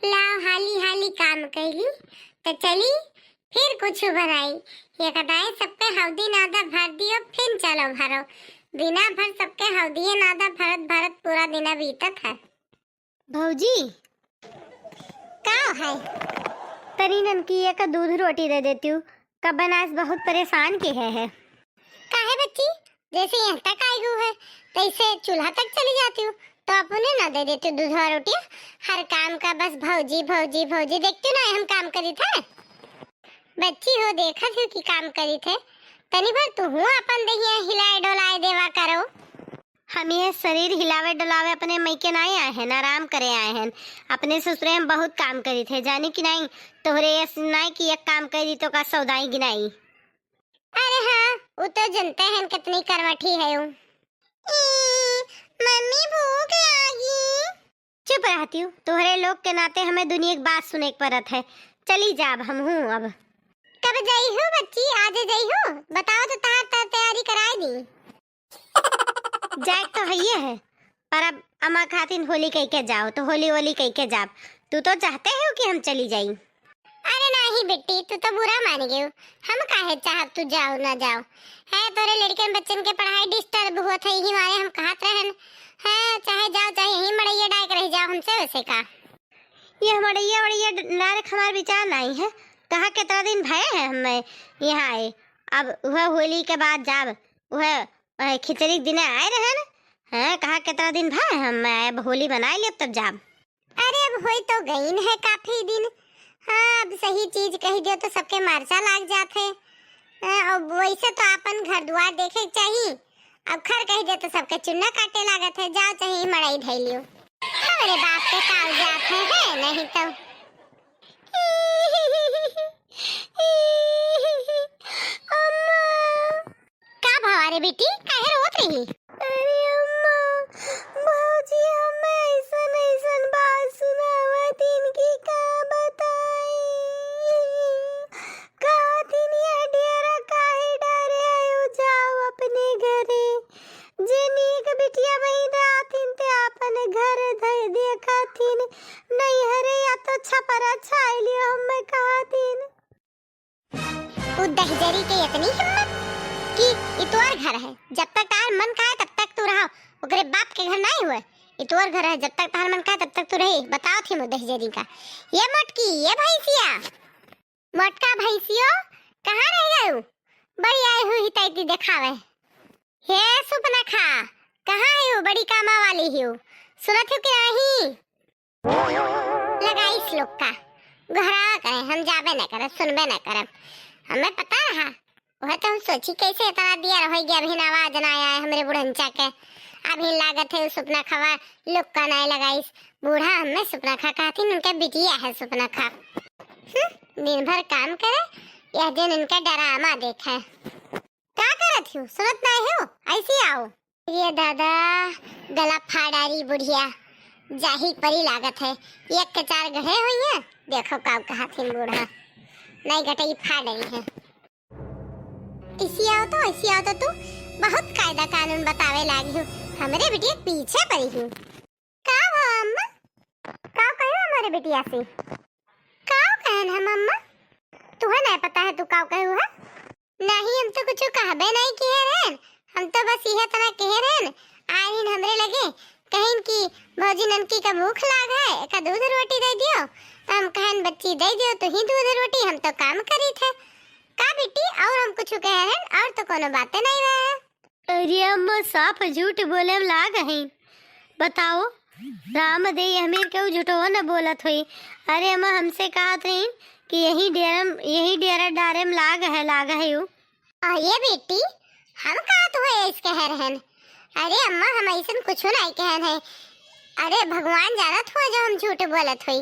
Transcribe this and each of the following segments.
लाओ हाली हाली काम कैली तो चली फिर कुछ बनाई। ये कदाई सबके हौदी नादा भर दियो फिर चलो भरो। दिना भर सबके हौदी नादा भरत भरत पूरा दिन बीतत है। भौजी का है तरी ननकी का दूध रोटी दे देती हूँ। कब बनास बहुत परेशान की है। काहे बच्ची, जैसे यहाँ तक आई हूँ है तैसे चूल्हा तक चली जाती हूँ तो अपने ना दे देती हूँ दूध और रोटी। हर काम का बस भौजी भौजी भौजी देखती हूँ ना हम काम करी थे। बच्ची हो देखा थी कि काम करी थे तनी भर तू हूँ अपन दहिया हिलाए डोलाए देवा करो। हम ये शरीर हिलावे डुलावे अपने मैके नहीं आए हैं, आराम करे आए हैं। अपने ससुरे में बहुत काम करी थे जानी कि नहीं। तोहरे ये नहीं कि एक काम करी तो का सौदाई गिनाई। अरे हाँ वो तो जनते हैं कितनी करवठी है। मम्मी भूख लगी। चुप रहती हूँ, तोहरे लोग के नाते हमें दुनिया की बात सुने की परत है। चली जा अब हम हूँ। अब कब जाई हो बच्ची, आज जाई हो बताओ तो तार तैयारी कराई दी। जाए तो है ये है पर अब अम्मा खातिन होली कह के जाओ तो होली होली कह के जाओ। तू तो चाहते हो कि हम चली जाई। अरे नहीं बेटी तू तो बुरा मान गई। हम काहे चाहत तू जाओ ना जाओ है। तोरे लड़के बच्चन के पढ़ाई डिस्टर्ब हुआ था यही मारे हम कहत रहन है चाहे जाओ चाहे यही मड़ैया डाक रह जाओ हमसे वैसे का। ये मड़ैया वड़ैया डायरेक्ट हमारे विचार नहीं है। कहा कितना दिन भय है हमें यहाँ आए। अब वह होली के बाद जाब वह खिचड़ी दिन आए रहे न है। कहा कितना दिन भय हम अब होली बनाए लिए तब जाब। अरे अब होई तो गई है काफी दिन। हाँ अब सही चीज कही दियो तो सबके मार्चा लाग जाते। अब वैसे तो अपन घर द्वार देखे चाहिए। अब खर कह दे तो सबके चुन्ना काटे लागत है। जाओ चाहे मड़ाई धैलियो हमारे बाप के कागजात है नहीं तो। का भवारे बेटी काहे रोत रही। अरे अम्मा भौजी हमें ऐसन ऐसन बात सुनावत इनकी का बताई। कातिन ये डेरा काहे डरे आयो जाओ अपने घरे। जेनी एक बिटिया वही रातिन ते अपने घर धय देखातिन नहीं हरे या तो छपरा छाई लियो हमें कहतिन। दहजरी के इतनी हिम्मत कि इतवार घर है जब तक तार मन का है तब तक तू रहो। ओकरे बाप के घर नहीं हुए इतवार घर है जब तक तार मन का है तब तक तू रही। बताओ थी मु दहजरी का। ये मटकी ये भैंसिया मटका भैंसियो कहाँ रह गए। बड़ी आई हुई तैती दिखावे। हे सुपना खा कहाँ है हो बड़ी कामा वाली हो। सुनत हो कि नहीं लगाई श्लोक का घरा करे हम जाबे न करे सुनबे न करे। हमें पता रहा वह तो हम सोची कैसे इतना दिया रह गया। अभी आवाज ना आया है हमरे बुढ़ंचा के। अभी लागत है सुपना खवा लोग का नहीं लगाइस। बूढ़ा हमें सुपना खा कहती उनके बिटिया है सुपना खा। दिन भर काम करे यह दिन इनका डरामा देखा। क्या करत हो सुनत नहीं हो ऐसी आओ। ये दादा गला फाड़ारी बुढ़िया जाही परी लागत है। एक के चार गढ़े हुई है देखो काव कहा थी बूढ़ा नहीं गटई फाड़ रही है। इसी आओ तो तू बहुत कायदा कानून बतावे लागी हो। हमरे बिटिया पीछे पड़ी हूँ। का अम्मा का कहो हमारे बिटिया से का कहन हम अम्मा तुम्हें नहीं पता है तू का कहू है। नहीं हम तो कुछ कहबे नहीं किए रहन। हम तो बस यह तरह कह रहन आइन हमरे लगे कहीं की भौजी ननकी का भूख लाग है एक दूध रोटी दे दियो। हम कहन बच्ची दे दियो तो ही दूध रोटी हम तो काम करी थे का बेटी। और हम कुछ कह रहे और तो कोनो बातें नहीं रहे। अरे अम्मा साफ झूठ बोले लाग है। बताओ राम दे हमें क्यों झूठो न बोलत हुई। अरे अम्मा हमसे कहा थी कि यही डेरा डारे में लाग है यू। ये बेटी हम कहा तो है इस कह रहन। अरे अम्मा हम ऐसा कुछ नहीं कहन है। अरे भगवान जानत हो जो हम झूठ बोलत हुई।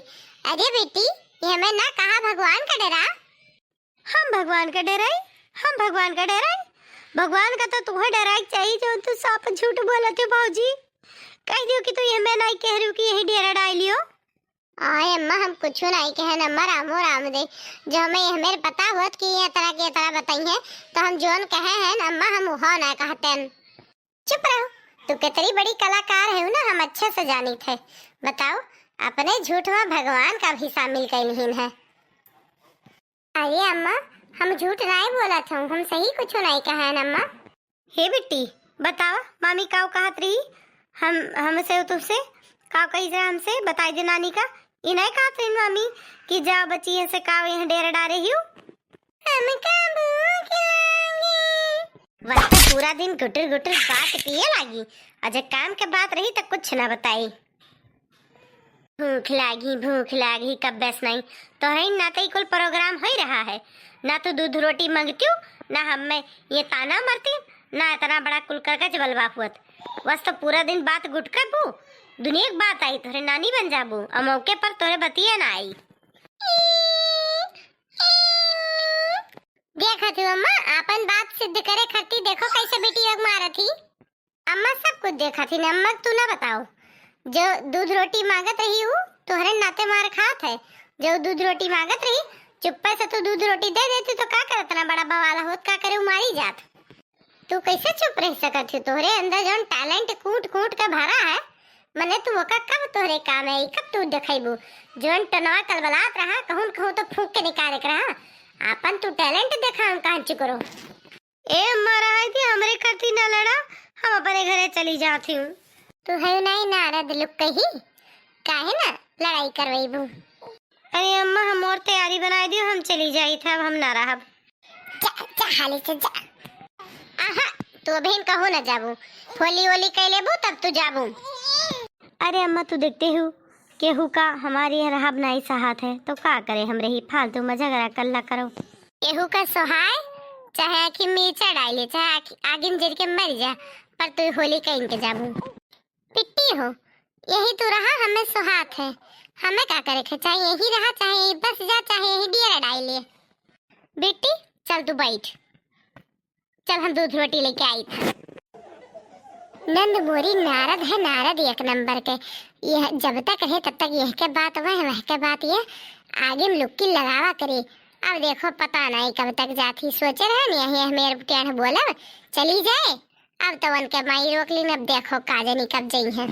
अरे बेटी ये हमें ना कहा भगवान का डरा। हम भगवान का डराई भगवान का तो तुम्हें डराई चाहिए जो तू साफ झूठ बोलत हो। भौजी कह दियो कि तू ये मैं नहीं कह रही हूँ कि यही डेरा डाल लियो। आए अम्मा हम कुछ नहीं कहन। अम्मा रामो राम दे जो हमें पता होत कि ये तरह बताई है तो हम जोन कहे हैं अम्मा हम हो ना कहते। चुप रहो तू कितनी बड़ी कलाकार है ना हम अच्छे से जानी थे। बताओ अपने झूठ में भगवान का भी शामिल कैलहीन है। अरे अम्मा, हम झूठ नहीं बोला था, हम सही कुछ नहीं कहा है अम्मा। हे बेटी बतावा, मामी काव कहत रही, हम हमसे तुझसे काव कही जरा हमसे बताई दे नानी का। ये नहीं कहत रही मामी कि जा बच्ची ऐसे काव यहाँ डेरा डारे हियो। हमका भूख लगी। वह तो पूरा दिन गुटर गुटर बात पिए लागी, और जब काम के बात रही तो कुछ ना बताई। भूख लागी कब बस नहीं तो है ना, तो कुल प्रोग्राम हो रहा है ना, तो दूध रोटी मांगती हूँ ना, हमें ये ताना मरती ना, इतना बड़ा कुल करके जबलवा हुत। बस तो पूरा दिन बात गुटकर बू, दुनिया की बात आई तोरे नानी बन जाबू, और मौके पर तोरे बतिया ना आई। देखा थी अम्मा, अपन बात सिद्ध करे खती देखो कैसे बेटी लोग मारा थी। अम्मा सब कुछ देखा थी, अम्मा तू ना बताओ। जो दूध रोटी मांगत रही हूँ तोहरे नाते मार खात है। जो दूध रोटी मांगत रही चुप्पे से तू दूध रोटी दे देती तो का करत ना, बड़ा बवाला होत का करे मारी जात। तू कैसे चुप रह सकत है? तोहरे अंदर जौन टैलेंट कूट कूट के भरा है, मने तू ओका कब तोहरे काम है, कब तू दिखाइबू। जौन टनवा कलबलात रहा कहूं कहूं तो फूंक के निकाले के रहा, अपन तू टैलेंट देखा हम कहां चुकरो। ए अम्मा रहा थी हमरे करती ना लड़ा, हम अपने घरे चली जाती हूँ। तू है नहीं नारद लुक कही काहे ना लड़ाई करवाइबू। अरे अम्मा हम और तैयारी बनाई दी, हम चली जाई थे, अब हम ना रहा। जा हाली से जा। आहा तू अभी कहो ना जाबू, होली होली कह लेबू तब तू जाबू। अरे अम्मा तू देखते हो केहू का हमारी रहब नहीं साहत है तो का करे, हम रही फालतू मजा करा कल्ला करो। केहू का सोहाय चाहे आखी मिर्चा डाले चाहे आगिन जर के मर जा, पर तू होली कहीं के जाबू। पिट्टी हो यही तो रहा, हमें सोहात है, हमें क्या करे थे, चाहे यही रहा चाहे यही बस जा चाहे यही डियर डाल ले। बेटी चल तू बैठ, चल हम दूध रोटी लेके आई था। नंद मोरी नारद है, नारद एक नंबर के। यह जब तक रहे तब तक यह के बात वह के बात ये आगे में लुक्की लगावा करे। अब देखो पता नहीं कब तक जाती, सोचे रहे यही मेरे टेढ़ बोला चली जाए, अब तो उनके माई रोक ली, अब देखो काजनी कब जाई है।